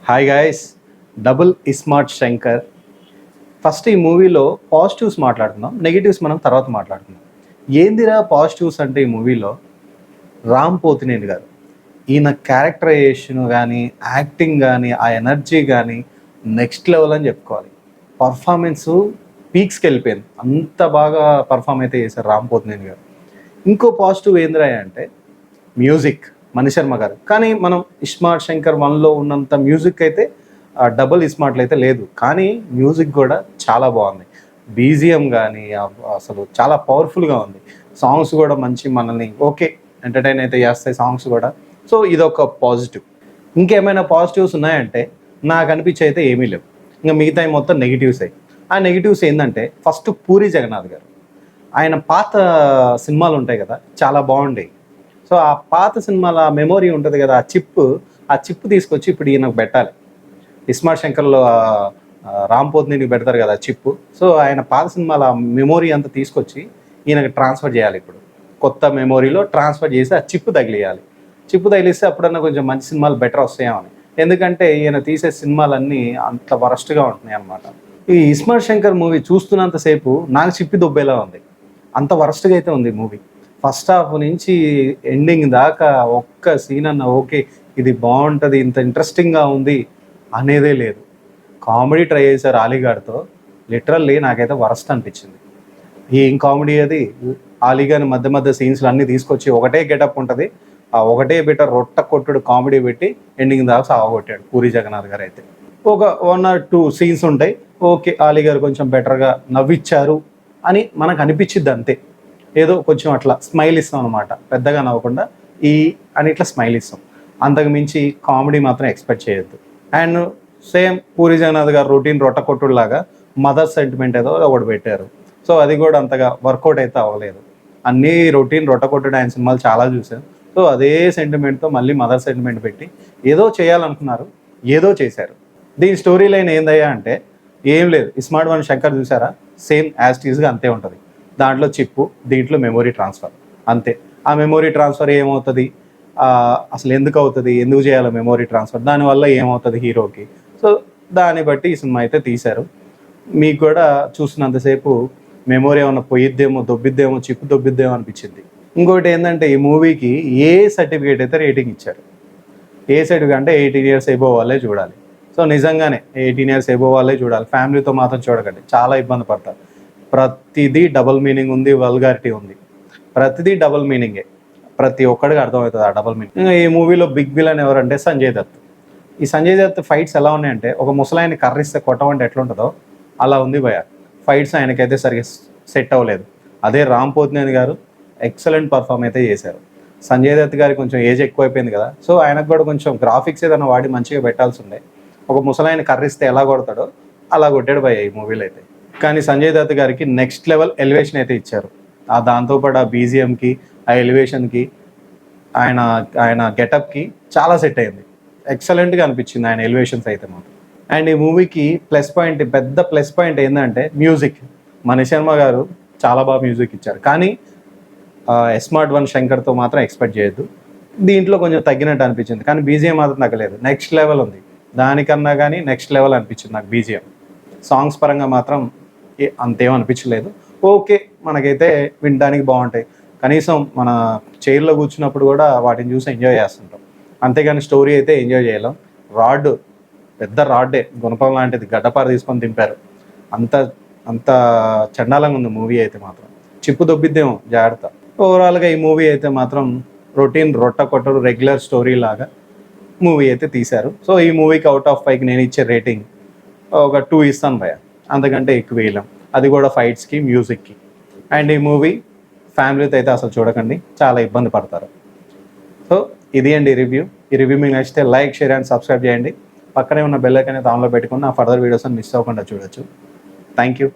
Hi guys, double iSmart Shankar. First ఈ మూవీలో positives మాట్లాడుకుందాం, నెగిటివ్స్ మనం తర్వాత మాట్లాడుకుందాం. ఏందిరా పాజిటివ్స్ అంటే ఈ మూవీలో రామ్ పోతినేని గారు, ఈయన క్యారెక్టరైజేషన్ కానీ యాక్టింగ్ కానీ ఆ ఎనర్జీ కానీ నెక్స్ట్ లెవెల్ అని చెప్పుకోవాలి. పర్ఫార్మెన్సు పీక్స్కి వెళ్ళిపోయింది, అంత బాగా పర్ఫామ్ అయితే చేశారు రామ్ పోతినేని గారు. ఇంకో పాజిటివ్ ఏందిరా అంటే మ్యూజిక్, మణిశర్మ గారు. కానీ మనం ఇస్మార్ట్ శంకర్ 1లో ఉన్నంత మ్యూజిక్ అయితే డబుల్ ఇస్మార్ట్లో అయితే లేదు, కానీ మ్యూజిక్ కూడా చాలా బాగుంది. బీజిఎం కానీ అసలు చాలా పవర్ఫుల్గా ఉంది. సాంగ్స్ కూడా మంచి మనల్ని ఎంటర్టైన్ అయితే చేస్తాయి సాంగ్స్ కూడా. సో ఇదొక పాజిటివ్. ఇంకేమైనా పాజిటివ్స్ ఉన్నాయంటే నాకు అనిపించి అయితే ఏమీ లేవు. ఇంకా మిగతా మొత్తం నెగిటివ్స్ అయ్యి. ఆ నెగిటివ్స్ ఏంటంటే ఫస్ట్ పూరి జగన్నాథ్ గారు, ఆయన పాత సినిమాలు ఉంటాయి కదా చాలా బాగుండేవి. సో ఆ పాత సినిమాల మెమొరీ ఉంటుంది కదా, ఆ చిప్ తీసుకొచ్చి ఇప్పుడు ఈయనకు పెట్టాలి. ఇస్మార్ట్ శంకర్లో రామ్ పోతినేనికి పెడతారు కదా చిప్. సో ఆయన పాత సినిమాల మెమొరీ అంతా తీసుకొచ్చి ఈయనకు ట్రాన్స్ఫర్ చేయాలి. ఇప్పుడు కొత్త మెమొరీలో ట్రాన్స్ఫర్ చేసి ఆ చిప్ తగిలియాలి. చిప్ తగిలిస్తే అప్పుడన్నా కొంచెం మంచి సినిమాలు బెటర్ వస్తాయేమని. ఎందుకంటే ఈయన తీసే సినిమాలన్నీ అంత వరస్ట్గా ఉంటున్నాయి అన్నమాట. ఈ ఇస్మార్ట్ శంకర్ మూవీ చూస్తున్నంతసేపు నాకు చిప్పి దుబ్బేలా ఉంది, అంత వరస్ట్గా అయితే ఉంది మూవీ. ఫస్ట్ హాఫ్ నుంచి ఎండింగ్ దాకా ఒక్క సీన్ అన్న ఇది బాగుంటుంది, ఇంత ఇంట్రెస్టింగ్గా ఉంది అనేదే లేదు. కామెడీ ట్రై చేశారు అలీగాడ్తో, లిటరల్లీ నాకైతే వరస్ట్ అనిపించింది. ఏం కామెడీ అది, అలీగాని మధ్య మధ్య సీన్స్లు అన్నీ తీసుకొచ్చి ఒకటే గెటప్ ఉంటుంది, ఆ ఒకటే బెటర్ రొట్ట కొట్టుడు కామెడీ పెట్టి ఎండింగ్ దాకా సాగొట్టాడు పూరి జగన్నాథ్ గారు. అయితే ఒక 1 or 2 సీన్స్ ఉంటాయి, అలీ గారు కొంచెం బెటర్గా నవ్విచ్చారు అని మనకు అనిపించిద్ది అంతే. ఏదో కొంచెం అట్లా స్మైల్ ఇస్తాం అనమాట, పెద్దగా నవ్వకుండా అని ఇట్లా స్మైల్ ఇస్తాం. అంతకు మించి కామెడీ మాత్రం ఎక్స్పెక్ట్ చేయొద్దు. అండ్ సేమ్ పూరి జగన్నాథ్ గారు రొటీన్ రొట్ట కొట్టుడులాగా మదర్ సెంటిమెంట్ ఏదో ఒకటి పెట్టారు. సో అది కూడా అంతగా వర్కౌట్ అయితే అవ్వలేదు. అన్నీ రొటీన్ రొట్ట కొట్టుడు ఆయన సినిమాలు చాలా చూశాను. సో అదే సెంటిమెంట్తో మళ్ళీ మదర్ సెంటిమెంట్ పెట్టి ఏదో చేయాలనుకున్నారు, ఏదో చేశారు. దీని స్టోరీ లైన్ ఏందయ్యా అంటే ఏం లేదు. ఇస్మార్ట్ 1 శంకర్ చూసారా, సేమ్ యాజ్ టీజ్గా అంతే ఉంటుంది. దాంట్లో చిప్పు, దీంట్లో మెమొరీ ట్రాన్స్ఫర్ అంతే. ఆ మెమొరీ ట్రాన్స్ఫర్ ఏమవుతుంది, అసలు ఎందుకు అవుతుంది, ఎందుకు చేయాలి మెమొరీ ట్రాన్స్ఫర్, దానివల్ల ఏమవుతుంది హీరోకి. సో దాన్ని బట్టి ఈ సినిమా అయితే తీశారు. మీకు కూడా చూసినంతసేపు మెమొరీ ఏమన్నా పోయిద్దేమో, దొబ్బిద్దేమో, చిప్పు దొబ్బిద్దేమో అనిపించింది. ఇంకోటి ఏంటంటే ఈ మూవీకి ఏ సర్టిఫికేట్ అయితే రేటింగ్ ఇచ్చారు, ఏ సర్టిఫికేట్ అంటే 18 years ఎబోవ్ వాళ్ళే చూడాలి. సో నిజంగానే 18 years ఎబోవ్ వాళ్ళే చూడాలి, ఫ్యామిలీతో మాత్రం చూడకండి, చాలా ఇబ్బంది పడతారు. ప్రతిదీ డబుల్ మీనింగ్ ఉంది, వల్గారిటీ ఉంది, ప్రతిదీ డబుల్ మీనింగే. ప్రతి ఒక్కడికి అర్థమవుతుంది ఆ డబుల్ మీనింగ్. ఇంకా ఈ మూవీలో బిగ్ విలన్ ఎవరంటే సంజయ్ దత్. ఈ సంజయ్ దత్ ఫైట్స్ ఎలా ఉన్నాయంటే ఒక ముసలాయన్ని కర్రిస్తే కొట్టమంటే ఎట్లుంటుందో అలా ఉంది భయ. ఫైట్స్ ఆయనకైతే సరిగ్గా సెట్ అవ్వలేదు. అదే రామ్ పోతినేని గారు ఎక్సలెంట్ పర్ఫామ్ అయితే చేశారు. సంజయ్ దత్ గారికి కొంచెం ఏజ్ ఎక్కువైపోయింది కదా, సో ఆయనకు కూడా కొంచెం గ్రాఫిక్స్ ఏదైనా వాడి మంచిగా పెట్టాల్సి ఉండే. ఒక ముసలాయన్ని కర్రిస్తే ఎలా కొడతాడో అలా కొట్టాడు భయ ఈ మూవీలో అయితే. కానీ సంజయ్ దత్ గారికి నెక్స్ట్ లెవెల్ ఎలివేషన్ అయితే ఇచ్చారు. దాంతోపాటు ఆ బీజిఎంకి, ఆ ఎలివేషన్కి, ఆయన గెటప్కి చాలా సెట్ అయింది. ఎక్సలెంట్గా అనిపించింది ఆయన ఎలివేషన్స్ అయితే మాత్రం. అండ్ ఈ మూవీకి పెద్ద ప్లస్ పాయింట్ ఏంటంటే మ్యూజిక్. మణిశర్మ గారు చాలా బాగా మ్యూజిక్ ఇచ్చారు, కానీ ఇస్మార్ట్ 1 శంకర్తో మాత్రం ఎక్స్పెక్ట్ చేయొద్దు. దీంట్లో కొంచెం తగ్గినట్టు అనిపించింది, కానీ బీజిఎం మాత్రం తగ్గలేదు, నెక్స్ట్ లెవెల్ ఉంది. దానికన్నా కానీ నెక్స్ట్ లెవెల్ అనిపించింది నాకు బీజిఎం. సాంగ్స్ పరంగా మాత్రం అంతేం అనిపించలేదు. మనకైతే వినడానికి బాగుంటాయి, కనీసం మన చైర్లో కూర్చున్నప్పుడు కూడా వాటిని చూసి ఎంజాయ్ చేస్తుంటాం. అంతేగాని స్టోరీ అయితే ఎంజాయ్ చేయలేం. పెద్ద రాడ్డే, గుణపం లాంటిది, గడ్డపార తీసుకొని దింపారు. అంత చండాలంగా ఉంది మూవీ అయితే మాత్రం. చిప్పు దొబ్బిద్దేమో, జాగ్రత్త. ఓవరాల్గా ఈ మూవీ అయితే మాత్రం రొటీన్ రొట్ట కొట్టడు రెగ్యులర్ స్టోరీ లాగా మూవీ అయితే తీశారు. సో ఈ మూవీకి అవుట్ ఆఫ్ 5కి నేను ఇచ్చే రేటింగ్ ఒక 2 ఇస్తాను భయ, అంతకంటే ఎక్కువ వేయలేం. అది కూడా ఫైట్స్కి, మ్యూజిక్కి. అండ్ ఈ మూవీ ఫ్యామిలీతో అయితే అసలు చూడకండి, చాలా ఇబ్బంది పడతారు. సో ఇది అండి రివ్యూ. ఈ రివ్యూ మీకు నచ్చితే లైక్, షేర్ అండ్ సబ్స్క్రైబ్ చేయండి. పక్కనే ఉన్న బెల్ ఐకాన్ అయితే ఆన్లో పెట్టుకుని నా ఫర్దర్ వీడియోస్ మిస్ అవ్వకుండా చూడొచ్చు. Thank you.